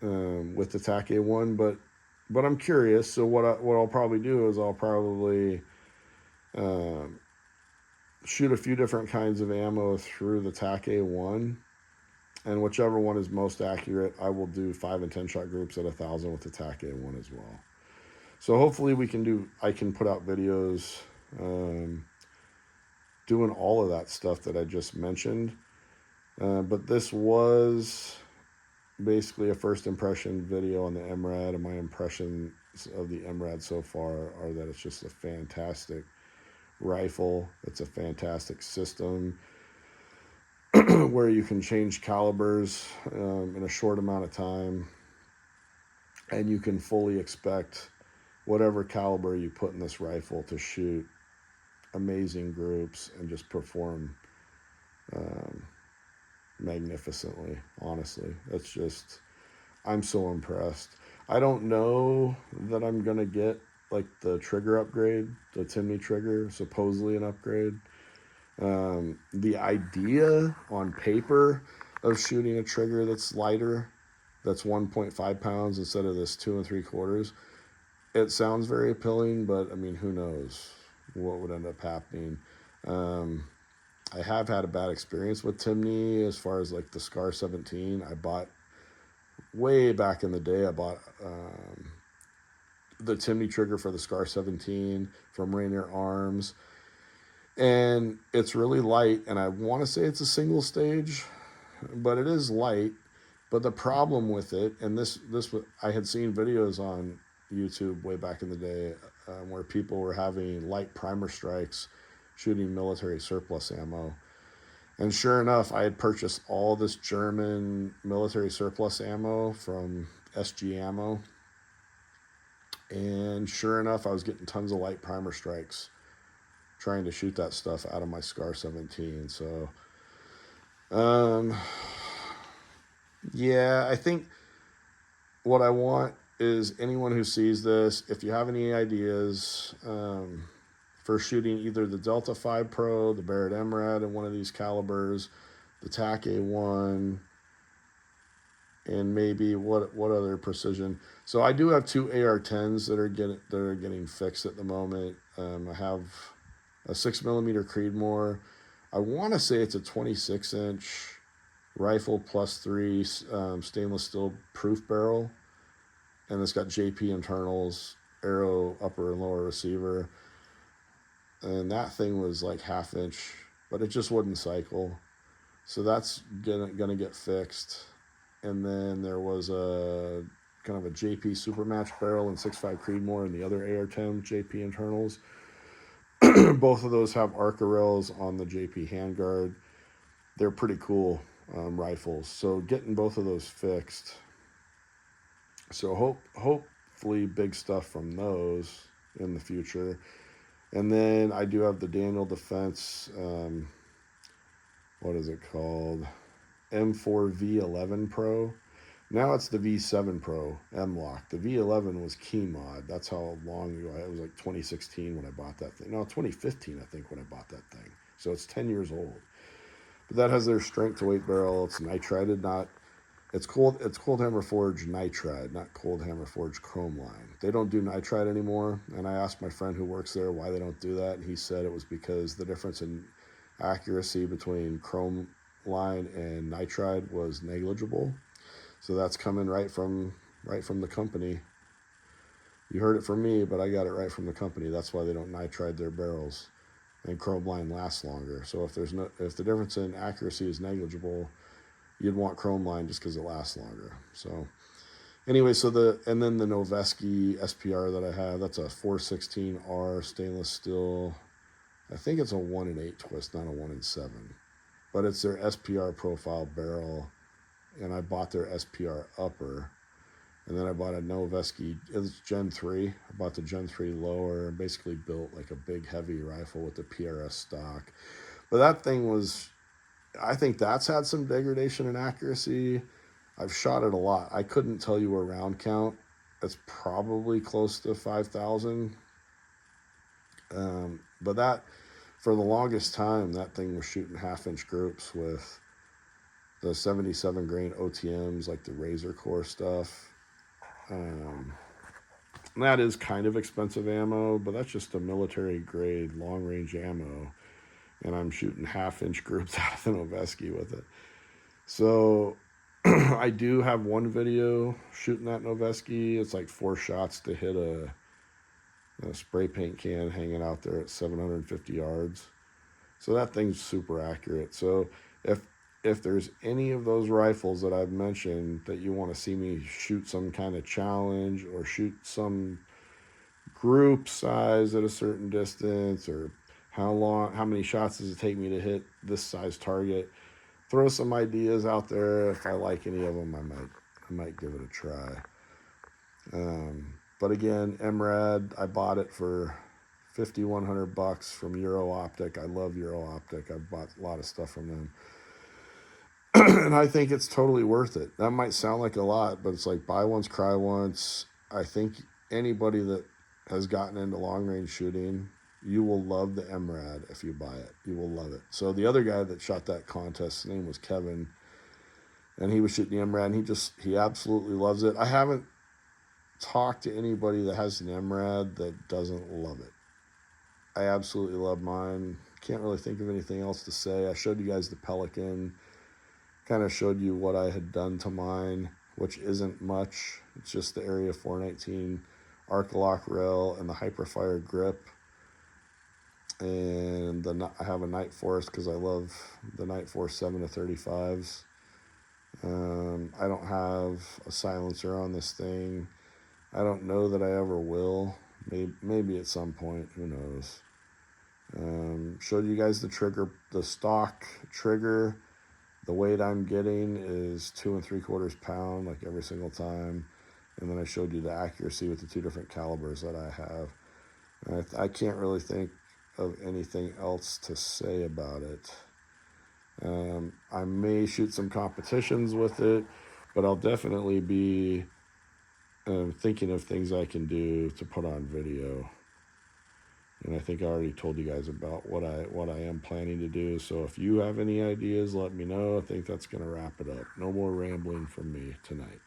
with the TAC A1, but I'm curious. So what I'll probably do is I'll probably um, shoot a few different kinds of ammo through the TAC A1, and whichever one is most accurate, I will do 5 and 10 shot groups at 1,000 with the TAC A1 as well. So hopefully we can do. I can put out videos um, doing all of that stuff that I just mentioned. But this was basically a first impression video on the MRAD, and my impressions of the MRAD so far are that it's just a fantastic rifle. It's a fantastic system where you can change calibers in a short amount of time, and you can fully expect whatever caliber you put in this rifle to shoot amazing groups and just perform um, magnificently. Honestly, it's just, I'm so impressed. I don't know that I'm gonna get like the trigger upgrade, the Timney trigger, supposedly an upgrade. The idea on paper of shooting a trigger that's lighter, that's 1.5 pounds instead of this 2 3/4, it sounds very appealing, but I mean, who knows what would end up happening. Um, I have had a bad experience with Timney as far as like the Scar 17. I bought way back in the day. I bought the Timney trigger for the Scar 17 from Rainier Arms, and it's really light. And I want to say it's a single stage, but it is light. But the problem with it, and this I had seen videos on YouTube way back in the day where people were having light primer strikes shooting military surplus ammo. And sure enough, I had purchased all this German military surplus ammo from SG Ammo. And sure enough, I was getting tons of light primer strikes trying to shoot that stuff out of my Scar 17. So, um, yeah, I think what I want is anyone who sees this, if you have any ideas for shooting either the Delta 5 Pro, the Barrett MRAD in one of these calibers, the TAC A1, and maybe what other precision. So I do have two AR-10s that are getting fixed at the moment. I have a 6 millimeter Creedmoor. I want to say it's a 26-inch rifle plus 3 stainless steel proof barrel, and it's got JP internals, arrow upper and lower receiver, and that thing was like half inch, but it just wouldn't cycle. So that's gonna get fixed. And then there was a kind of a JP Supermatch barrel and 6.5 Creedmoor and the other AR-10 JP internals. Both of those have Arca rails on the JP handguard. They're pretty cool rifles. So getting both of those fixed. So hopefully big stuff from those in the future. And then I do have the Daniel Defense. What is it called? M4V11 Pro. Now it's the V7 Pro M-Lock. The V11 was key mod. That's how long ago. It was like 2016 when I bought that thing. No, 2015 I think when I bought that thing. So it's 10 years old. But that has their strength to weight barrel. It's nitrided, not. It's Cold Hammer Forge nitride, not Cold Hammer Forge chrome line. They don't do nitride anymore. And I asked my friend who works there why they don't do that, and he said it was because the difference in accuracy between chrome line and nitride was negligible. So that's coming right from the company. You heard it from me, but I got it right from the company. That's why they don't nitride their barrels, and chrome line lasts longer. So if the difference in accuracy is negligible, you'd want chrome line just because it lasts longer. So anyway, and then the Noveski SPR that I have, that's a 416R stainless steel. I think it's a 1 in 8 twist, not a 1 in 7. But it's their SPR profile barrel, and I bought their SPR upper, and then I bought a Noveski. It's Gen 3. I bought the Gen 3 lower, and basically built like a big heavy rifle with the PRS stock. But that thing was, I think that's had some degradation in accuracy. I've shot it a lot. I couldn't tell you a round count. It's probably close to 5,000. But that, for the longest time, that thing was shooting half-inch groups with the 77 grain OTMs, like the Razor Core stuff. That is kind of expensive ammo, but that's just a military grade long range ammo, and I'm shooting 1/2 inch groups out of the Noveske with it. So I do have one video shooting that Noveske. It's like 4 shots to hit a spray paint can hanging out there at 750 yards. So that thing's super accurate. So if there's any of those rifles that I've mentioned that you want to see me shoot some kind of challenge or shoot some group size at a certain distance, or how many shots does it take me to hit this size target, throw some ideas out there. If I like any of them, I might give it a try. But again, MRAD, I bought it for $5,100 from Euro Optic. I love Euro Optic. I've bought a lot of stuff from them. And I think it's totally worth it. That might sound like a lot, but it's like buy once, cry once. I think anybody that has gotten into long range shooting, you will love the MRAD if you buy it. You will love it. So the other guy that shot that contest, his name was Kevin, and he was shooting the MRAD, and he absolutely loves it. I haven't talked to anybody that has an MRAD that doesn't love it. I absolutely love mine. Can't really think of anything else to say. I showed you guys the Pelican, kind of showed you what I had done to mine, which isn't much. It's just the Area 419 arc lock rail and the Hyperfire grip. And I have a Night Force because I love the Night Force 7 to 35s. I don't have a silencer on this thing. I don't know that I ever will. Maybe at some point. Who knows? Showed you guys the trigger, the stock trigger. The weight I'm getting is 2 3/4 pound, like every single time. And then I showed you the accuracy with the 2 different calibers that I have. I can't really think of anything else to say about it. I may shoot some competitions with it, but I'll definitely be thinking of things I can do to put on video. And I think I already told you guys about what I am planning to do. So if you have any ideas, let me know. I think that's going to wrap it up. No more rambling from me tonight.